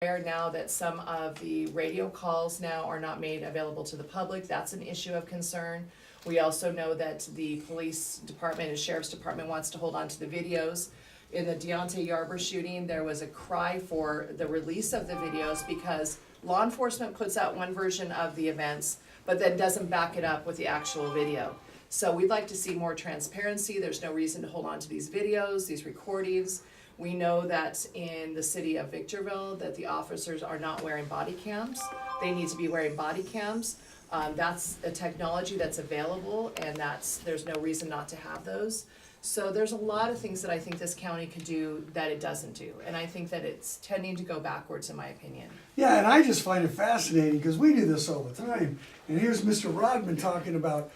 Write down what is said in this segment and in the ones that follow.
aware now that some of the radio calls now are not made available to the public. That's an issue of concern. We also know that the police department and sheriff's department wants to hold on to the videos. In the Deontay Yarber shooting, there was a cry for the release of the videos because law enforcement puts out one version of the events, but then doesn't back it up with the actual video. So we'd like to see more transparency. There's no reason to hold on to these videos, these recordings. We know that in the city of Victorville that the officers are not wearing body cams. They need to be wearing body cams. That's a technology that's available, and there's no reason not to have those. So there's a lot of things that I think this county could do that it doesn't do, and I think that it's tending to go backwards in my opinion. Yeah, and I just find it fascinating because we do this all the time. And here's Mr. Rodman talking about,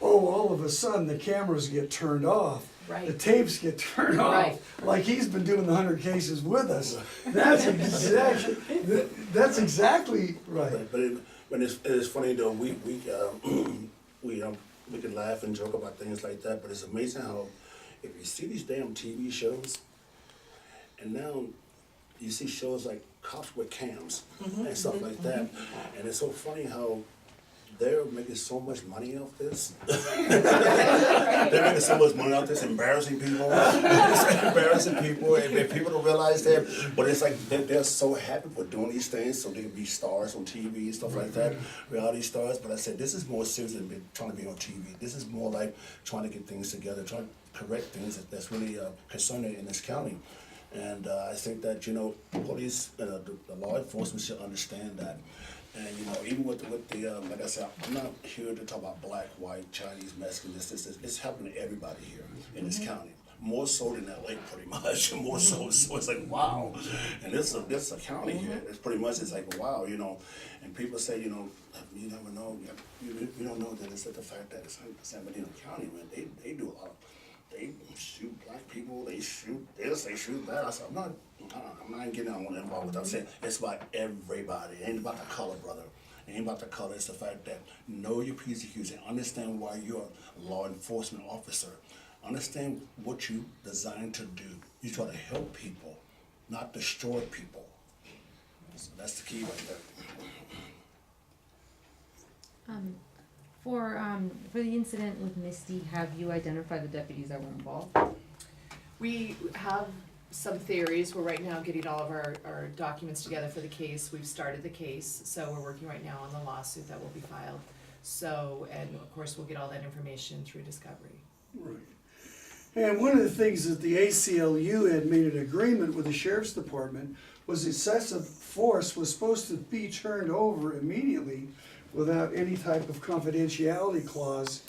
oh, all of a sudden the cameras get turned off. Right. The tapes get turned off. Right. Like he's been doing the 100 cases with us. That's exactly right. But it's funny though, we can laugh and joke about things like that, but it's amazing how if you see these damn TV shows, and now you see shows like Cops with Cams and stuff like that, and it's so funny how they're making so much money off this. They're making so much money off this, embarrassing people. Embarrassing people, and people don't realize that. But it's like they're so happy for doing these things, so they can be stars on TV and stuff like that, reality stars. But I said this is more serious than trying to be on TV. This is more like trying to get things together, trying to correct things that's really concerning in this county. And I think that police, the law enforcement should understand that. And even with the like I said, I'm not here to talk about black, white, Chinese, Mexican. It's happening to everybody here in this county. More so than LA, pretty much. More so it's like wow. And this is a county here. It's pretty much it's like wow, And people say you never know. You don't know that it's the fact that it's San Bernardino County, man. They do a lot. They shoot black people. They'll say shoot that. I said I'm not getting on involved with that. I'm saying it's about everybody. It ain't about the color, brother. It ain't about the color. It's the fact that know your P's and Q's and understand why you're a law enforcement officer. Understand what you designed to do. You try to help people, not destroy people. So that's the key right there. For the incident with Misty, have you identified the deputies that were involved? We have some theories. We're right now getting all of our documents together for the case. We've started the case, so we're working right now on the lawsuit that will be filed. So, and of course we'll get all that information through discovery. Right. And one of the things that the ACLU had made an agreement with the Sheriff's Department was excessive force was supposed to be turned over immediately without any type of confidentiality clause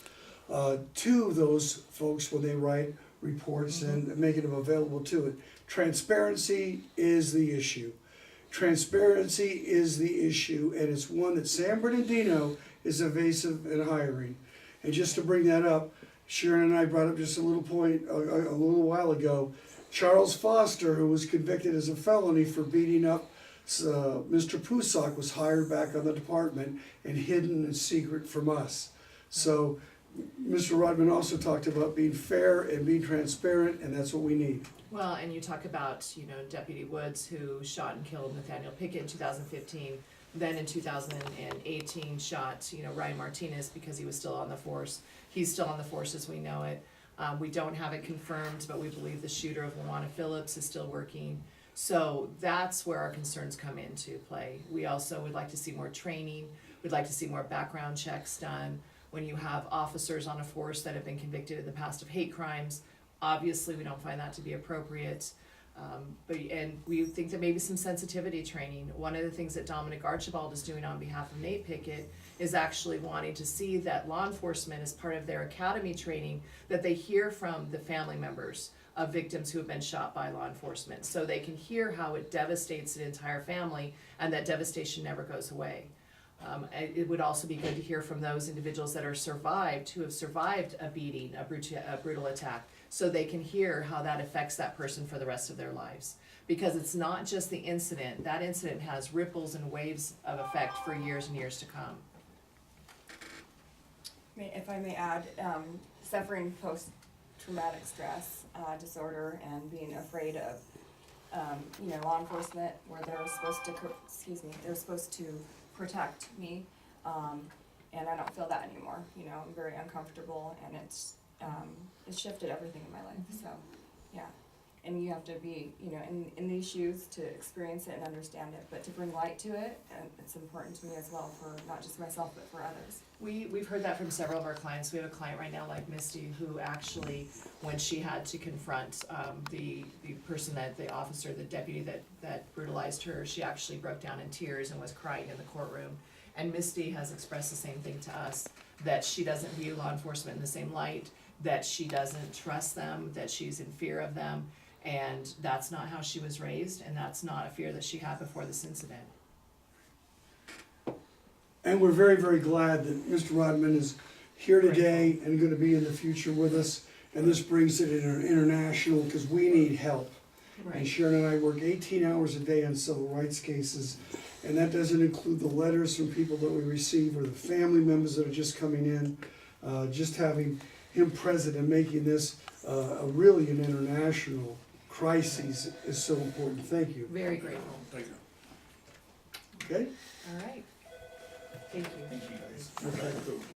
to those folks when they write reports and making them available to it. Transparency is the issue. Transparency is the issue, and it's one that San Bernardino is evasive in hiring. And just to bring that up, Sharon and I brought up just a little point a little while ago. Charles Foster, who was convicted as a felony for beating up Mr. Pusak, was hired back on the department and hidden in secret from us. So Mr. Rodman also talked about being fair and being transparent, and that's what we need. Well, and you talk about, Deputy Woods, who shot and killed Nathaniel Pickett in 2015, then in 2018 shot, Ryan Martinez because he was still on the force. He's still on the force as we know it. We don't have it confirmed, but we believe the shooter of Lawana Phillips is still working. So that's where our concerns come into play. We also would like to see more training. We'd like to see more background checks done. When you have officers on a force that have been convicted in the past of hate crimes, obviously we don't find that to be appropriate. And we think that maybe some sensitivity training. One of the things that Dominic Archibald is doing on behalf of Nate Pickett is actually wanting to see that law enforcement, as part of their academy training, that they hear from the family members of victims who have been shot by law enforcement, so they can hear how it devastates an entire family and that devastation never goes away. It would also be good to hear from those individuals that who have survived a beating, a brutal attack, so they can hear how that affects that person for the rest of their lives. Because it's not just the incident. That incident has ripples and waves of effect for years and years to come. If I may add, suffering post-traumatic stress disorder and being afraid of law enforcement where they're supposed to, they're supposed to protect me. And I don't feel that anymore, I'm very uncomfortable and it's shifted everything in my life, so, yeah. And you have to be, in these shoes to experience it and understand it, but to bring light to it, and it's important to me as well for not just myself, but for others. We've heard that from several of our clients. We have a client right now like Misty who actually, when she had to confront the person the officer, the deputy that brutalized her, she actually broke down in tears and was crying in the courtroom. And Misty has expressed the same thing to us, that she doesn't view law enforcement in the same light, that she doesn't trust them, that she's in fear of them, and that's not how she was raised, and that's not a fear that she had before this incident. And we're very, very glad that Mr. Rodman is here today and gonna be in the future with us. And this brings it international, because we need help. And Sharon and I work 18 hours a day on civil rights cases, and that doesn't include the letters from people that we receive or the family members that are just coming in. Just having him present and making this really an international crisis is so important. Thank you. Very grateful. Thank you. Okay? All right. Thank you. Thank you guys.